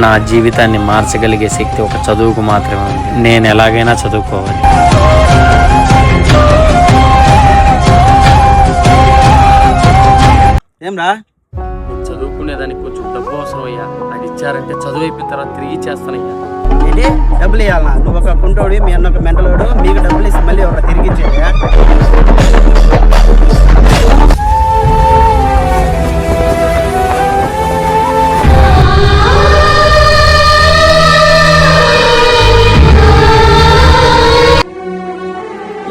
నా జీవితాన్ని మార్చగలిగే శక్తి ఒక చదువుకు మాత్రమే ఉంది. నేను ఎలాగైనా చదువుకోవాలి. ఏమ్రా చదువుకునేదానికి కొంచెం డబ్బు అవసరం అయ్యా. అది ఇచ్చారంటే చదువు అయిపోయిన తర్వాత తిరిగి ఇచ్చేస్తానయ్యా. ఏంటి డబ్బులు ఇవ్వాలన్నా? నువ్వు ఒక కుంటోడు, మీ అన్న ఒక మెంటలోడు, మీకు డబ్బులు ఇస్తే మళ్ళీ ఒక తిరిగి ఇచ్చేయా?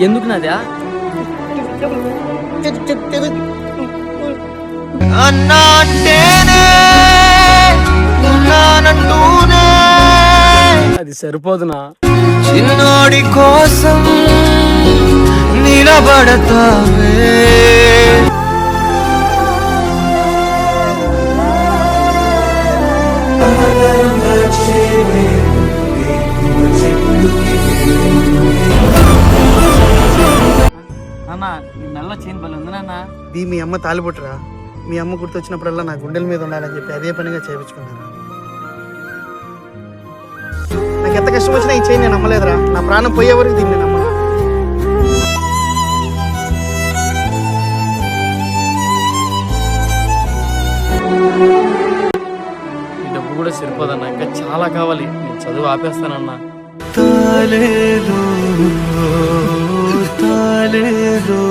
ఎందుకు నాదా అది సరిపోదునా? చిన్నోడి కోసం నిలబడతావే. నాన్న నీ మెల్ల చైన్ బలి ఉంది నాన్న. ఇది మీ అమ్మ తాలిబొట్టురా. మీ అమ్మ గుర్తొచ్చినప్పుడల్లా నా గుండెల మీద ఉండాలని చెప్పి అదే పనిగా చేయించుకున్నాను. నాకు ఎంత కష్టం వచ్చినా ఈ చేయి నేను నమ్మలేదురా. నా ప్రాణం పోయే వరకు దీన్ని నమ్మ. ఈ డబ్బు కూడా సరిపోదన్నా, ఇంకా చాలా కావాలి. నేను చదువు ఆపేస్తానన్నా. తాలేదో తాలేదో